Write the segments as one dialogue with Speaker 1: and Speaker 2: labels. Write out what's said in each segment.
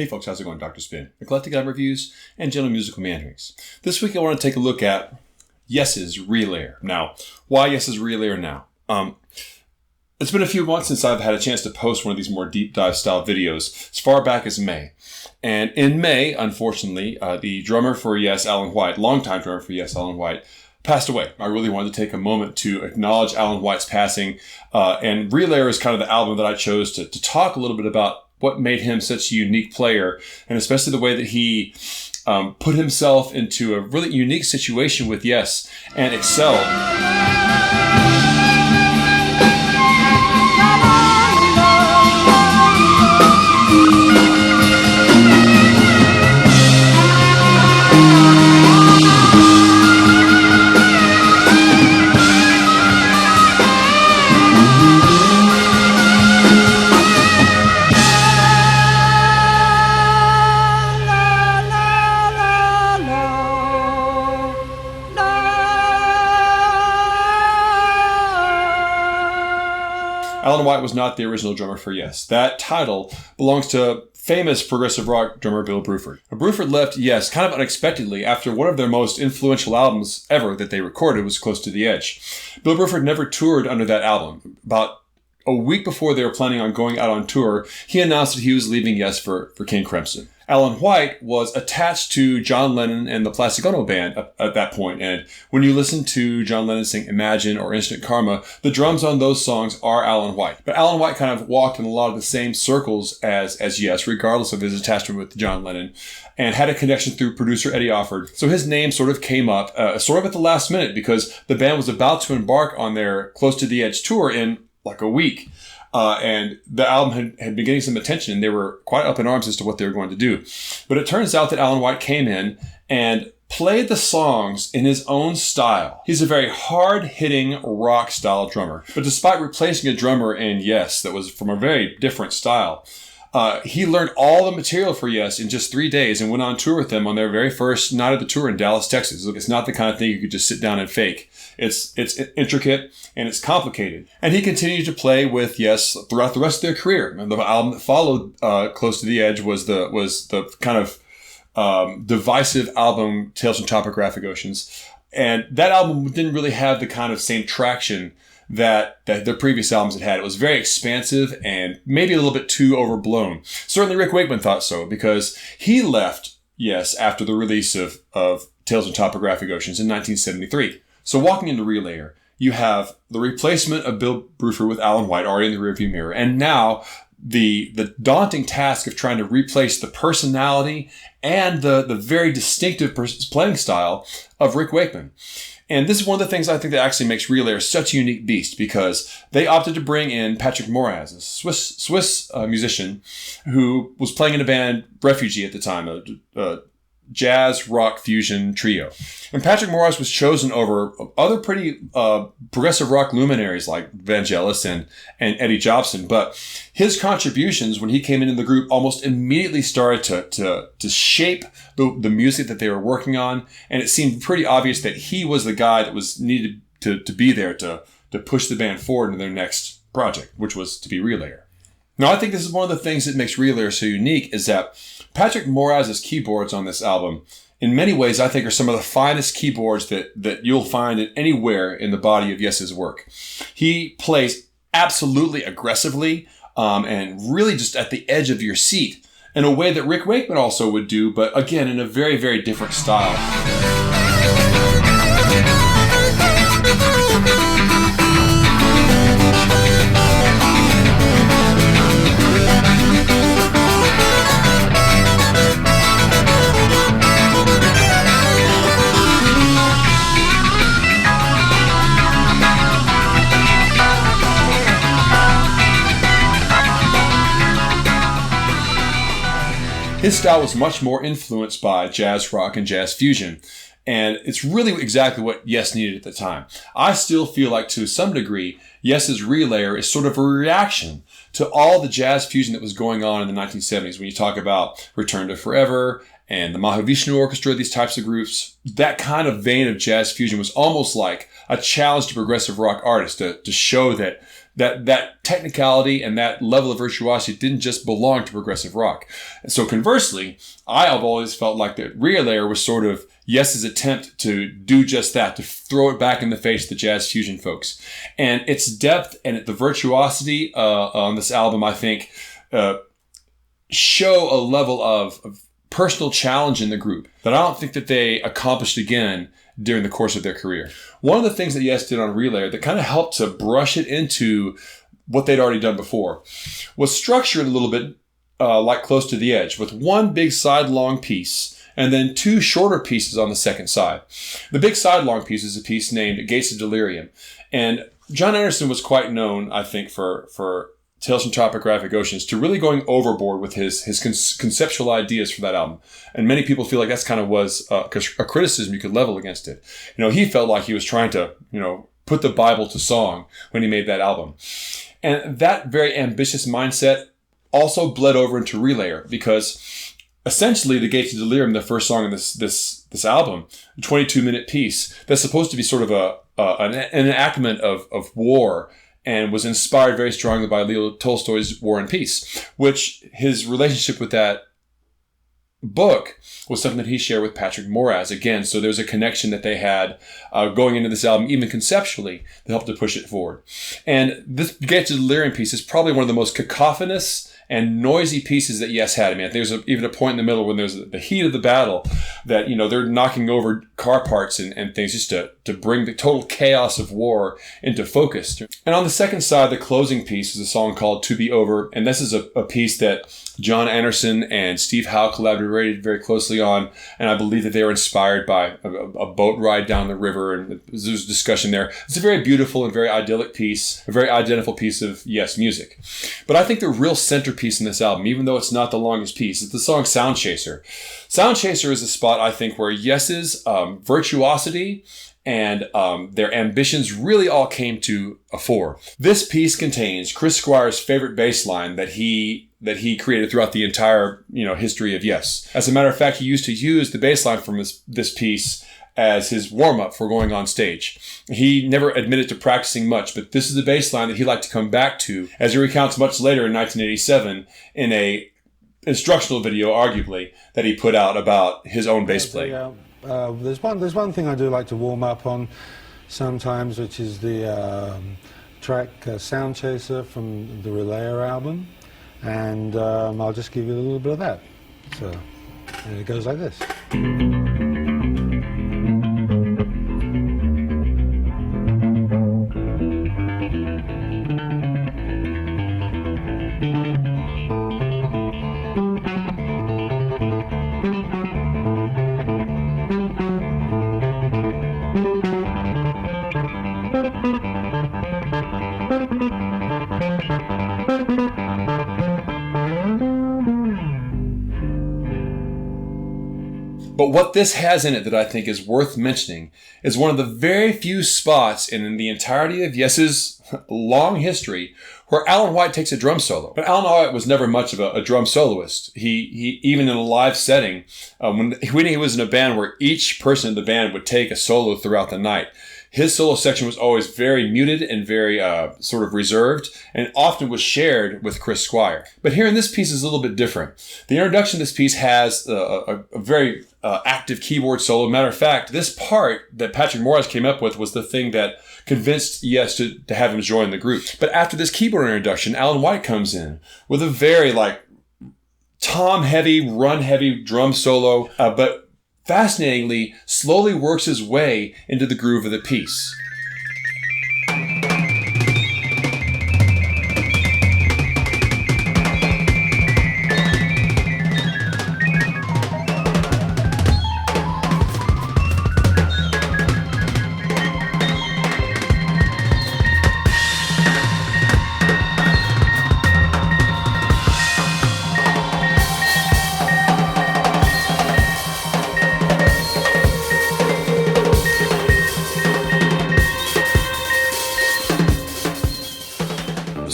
Speaker 1: Hey folks, how's it going? Dr. Spin, eclectic album reviews and general musical meanderings. This week I want to take a look at Yes's Relayer. Now, why Yes's Relayer now? It's been a few months since I've had a chance to post one of these more deep dive style videos, as far back as May. And in May, unfortunately, the drummer for Yes, Alan White, longtime drummer for Yes, Alan White, passed away. I really wanted to take a moment to acknowledge Alan White's passing. And Relayer is kind of the album that I chose to talk a little bit about what made him such a unique player, and especially the way that he put himself into a really unique situation with Yes and excelled. Alan White was not the original drummer for Yes. That title belongs to famous progressive rock drummer Bill Bruford. Bruford left Yes kind of unexpectedly after one of their most influential albums ever that they recorded was Close to the Edge. Bill Bruford never toured under that album. About a week before they were planning on going out on tour, he announced that he was leaving Yes for King Crimson. Alan White was attached to John Lennon and the Plastic Ono Band at that point, and when you listen to John Lennon sing Imagine or Instant Karma, the drums on those songs are Alan White. But Alan White kind of walked in a lot of the same circles as Yes, regardless of his attachment with John Lennon, and had a connection through producer Eddie Offord. So his name sort of came up sort of at the last minute because the band was about to embark on their Close to the Edge tour in like a week. And the album had been getting some attention, and they were quite up in arms as to what they were going to do. But it turns out that Alan White came in and played the songs in his own style. He's a very hard-hitting rock-style drummer. But despite replacing a drummer in Yes that was from a very different style, he learned all the material for Yes in just 3 days and went on tour with them on their very first night of the tour in Dallas, Texas. Look, it's not the kind of thing you could just sit down and fake. It's intricate and it's complicated. And he continued to play with Yes throughout the rest of their career. And the album that followed Close to the Edge was the kind of divisive album Tales from Topographic Oceans. And that album didn't really have the kind of same traction that their previous albums had. It was very expansive and maybe a little bit too overblown. Certainly Rick Wakeman thought so, because he left Yes after the release of Tales from Topographic Oceans in 1973. So walking into Relayer, you have the replacement of Bill Bruford with Alan White already in the rearview mirror, and now the daunting task of trying to replace the personality and the very distinctive playing style of Rick Wakeman. And this is one of the things I think that actually makes Relayer such a unique beast, because they opted to bring in Patrick Moraz, a Swiss musician who was playing in a band, Refugee at the time, a jazz rock fusion trio. And Patrick Moraz was chosen over other pretty progressive rock luminaries like Vangelis and Eddie Jobson. But his contributions when he came into the group almost immediately started to shape the music that they were working on. And it seemed pretty obvious that he was the guy that was needed to be there to push the band forward into their next project, which was to be Relayer. Now, I think this is one of the things that makes Relayer so unique is that Patrick Moraz's keyboards on this album, in many ways, I think are some of the finest keyboards that you'll find anywhere in the body of Yes's work. He plays absolutely aggressively and really just at the edge of your seat in a way that Rick Wakeman also would do, but again, in a very, very different style. His style was much more influenced by jazz rock and jazz fusion. And it's really exactly what Yes needed at the time. I still feel like to some degree, Yes's Relayer is sort of a reaction to all the jazz fusion that was going on in the 1970s. When you talk about Return to Forever and the Mahavishnu Orchestra, these types of groups, that kind of vein of jazz fusion was almost like a challenge to progressive rock artists to show that that technicality and that level of virtuosity didn't just belong to progressive rock. And so conversely, I have always felt like that Relayer was sort of Yes's attempt to do just that, to throw it back in the face of the jazz fusion folks. And its depth and the virtuosity on this album, I think, show a level of personal challenge in the group that I don't think that they accomplished again during the course of their career. One of the things that Yes did on Relayer that kind of helped to brush it into what they'd already done before was structured a little bit like Close to the Edge, with one big side-long piece and then two shorter pieces on the second side. The big side-long piece is a piece named Gates of Delirium. And John Anderson was quite known, I think, for Tales from Topographic Oceans, to really going overboard with his conceptual ideas for that album. And many people feel like that's kind of was a criticism you could level against it. He felt like he was trying to, put the Bible to song when he made that album. And that very ambitious mindset also bled over into Relayer, because essentially the Gates of Delirium, the first song in this album, a 22-minute piece that's supposed to be sort of an enactment of war, and was inspired very strongly by Leo Tolstoy's War and Peace, which his relationship with that book was something that he shared with Patrick Moraz. Again, so there's a connection that they had going into this album, even conceptually, that helped to push it forward. And this Gates of Delirium piece is probably one of the most cacophonous and noisy pieces that Yes had. I mean, there's even a point in the middle when there's the heat of the battle that, they're knocking over car parts and things just to bring the total chaos of war into focus. And on the second side, the closing piece is a song called To Be Over. And this is a piece that John Anderson and Steve Howe collaborated very closely on. And I believe that they were inspired by a boat ride down the river. And there's a discussion there. It's a very beautiful and very idyllic piece, a very identical piece of Yes music. But I think the real centerpiece in this album, even though it's not the longest piece, is the song Sound Chaser. Sound Chaser is a spot, I think, where Yes's virtuosity and their ambitions really all came to a fore. This piece contains Chris Squire's favorite bass line that he created throughout the entire history of Yes. As a matter of fact, he used to use the bass line from this piece as his warm-up for going on stage. He never admitted to practicing much, but this is the bass line that he liked to come back to, as he recounts much later in 1987 in a instructional video, arguably, that he put out about his own bass playing.
Speaker 2: There's one thing I do like to warm up on sometimes, which is the track Sound Chaser from the Relayer album, and I'll just give you a little bit of that. So, and it goes like this.
Speaker 1: But what this has in it that I think is worth mentioning is one of the very few spots in the entirety of Yes's long history where Alan White takes a drum solo. But Alan White was never much of a drum soloist. He even in a live setting, when he was in a band where each person in the band would take a solo throughout the night, his solo section was always very muted and very sort of reserved, and often was shared with Chris Squire. But here in this piece is a little bit different. The introduction to this piece has a very active keyboard solo. Matter of fact, this part that Patrick Moraz came up with was the thing that convinced Yes to have him join the group. But after this keyboard introduction, Alan White comes in with a very tom-heavy, run-heavy drum solo, but fascinatingly, slowly works his way into the groove of the piece.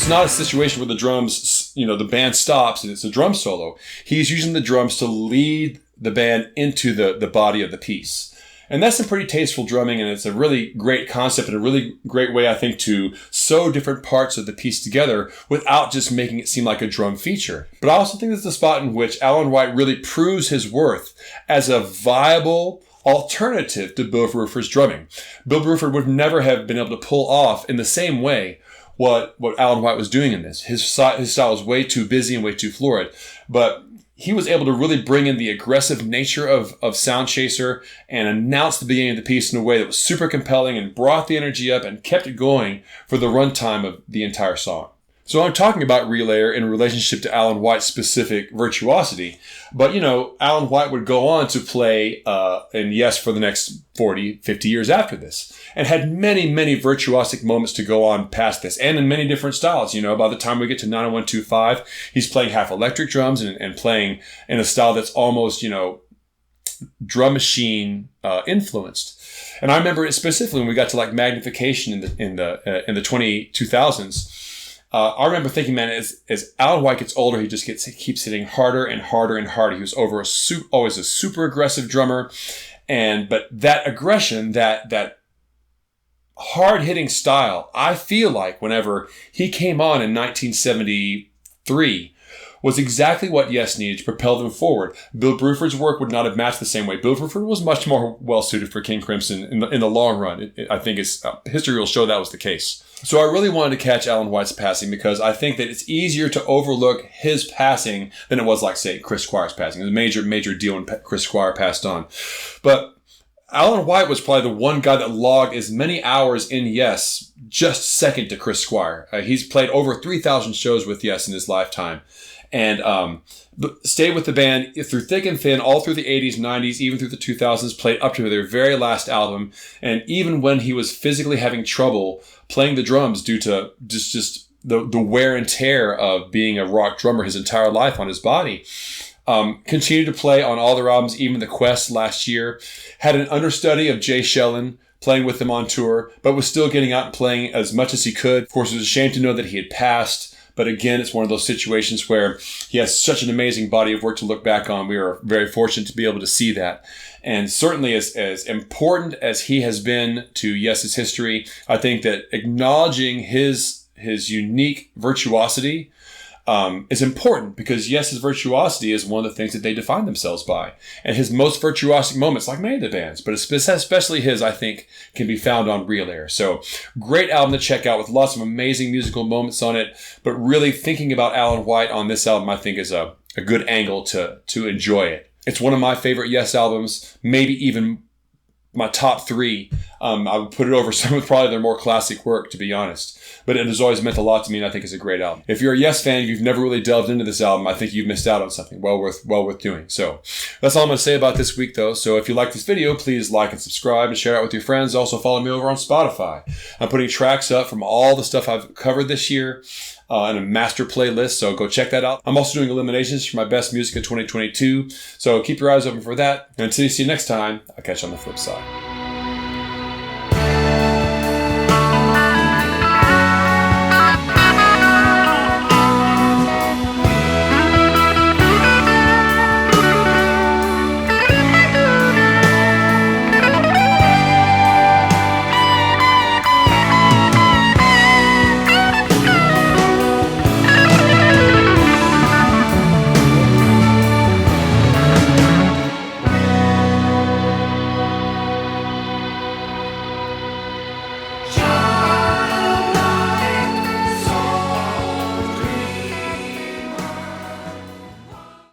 Speaker 1: Not a situation where the drums, the band stops and it's a drum solo. He's using the drums to lead the band into the body of the piece. And that's some pretty tasteful drumming, and it's a really great concept and a really great way, I think, to sew different parts of the piece together without just making it seem like a drum feature. But I also think that's the spot in which Alan White really proves his worth as a viable alternative to Bill Bruford's drumming. Bill Bruford would never have been able to pull off in the same way what Alan White was doing in this. His style was way too busy and way too florid, but he was able to really bring in the aggressive nature of Sound Chaser and announce the beginning of the piece in a way that was super compelling and brought the energy up and kept it going for the runtime of the entire song. So I'm talking about Relayer in relationship to Alan White's specific virtuosity. But, Alan White would go on to play in Yes for the next 40, 50 years after this, and had many, many virtuosic moments to go on past this, and in many different styles. By the time we get to 90125, he's playing half electric drums and playing in a style that's almost, drum machine influenced. And I remember it specifically when we got to like magnification in the 2000s. I remember thinking, man, as Alan White gets older, he just keeps hitting harder and harder and harder. He was always a super aggressive drummer, but that aggression, that hard hitting style, I feel like whenever he came on in 1973, was exactly what Yes needed to propel them forward. Bill Bruford's work would not have matched the same way. Bill Bruford was much more well suited for King Crimson in the long run. I think history will show that was the case. So I really wanted to catch Alan White's passing because I think that it's easier to overlook his passing than it was, like, say, Chris Squire's passing. It was a major, major deal when Chris Squire passed on. But Alan White was probably the one guy that logged as many hours in Yes, just second to Chris Squire. He's played over 3,000 shows with Yes in his lifetime. And stayed with the band through thick and thin, all through the 80s, 90s, even through the 2000s, played up to their very last album. And even when he was physically having trouble playing the drums due to just the wear and tear of being a rock drummer his entire life on his body, continued to play on all their albums, even The Quest last year. Had an understudy of Jay Shellen playing with them on tour, but was still getting out and playing as much as he could. Of course, it was a shame to know that he had passed. But again, it's one of those situations where he has such an amazing body of work to look back on. We are very fortunate to be able to see that. And certainly as important as he has been to Yes's history, I think that acknowledging his unique virtuosity is important, because Yes's virtuosity is one of the things that they define themselves by. And his most virtuosic moments, like many of the bands, but especially his, I think, can be found on Relayer. So great album to check out with lots of amazing musical moments on it. But really thinking about Alan White on this album, I think, is a good angle to enjoy it. It's one of my favorite Yes albums, maybe even my top three. I would put it over some of probably their more classic work, to be honest. But it has always meant a lot to me, and I think it's a great album. If you're a Yes fan, if you've never really delved into this album, I think you've missed out on something well worth doing. So that's all I'm going to say about this week, though. So if you like this video, please like and subscribe and share it with your friends. Also follow me over on Spotify. I'm putting tracks up from all the stuff I've covered this year in a master playlist, so go check that out. I'm also doing eliminations for my best music of 2022, so keep your eyes open for that. And until you see you next time, I'll catch you on the flip side.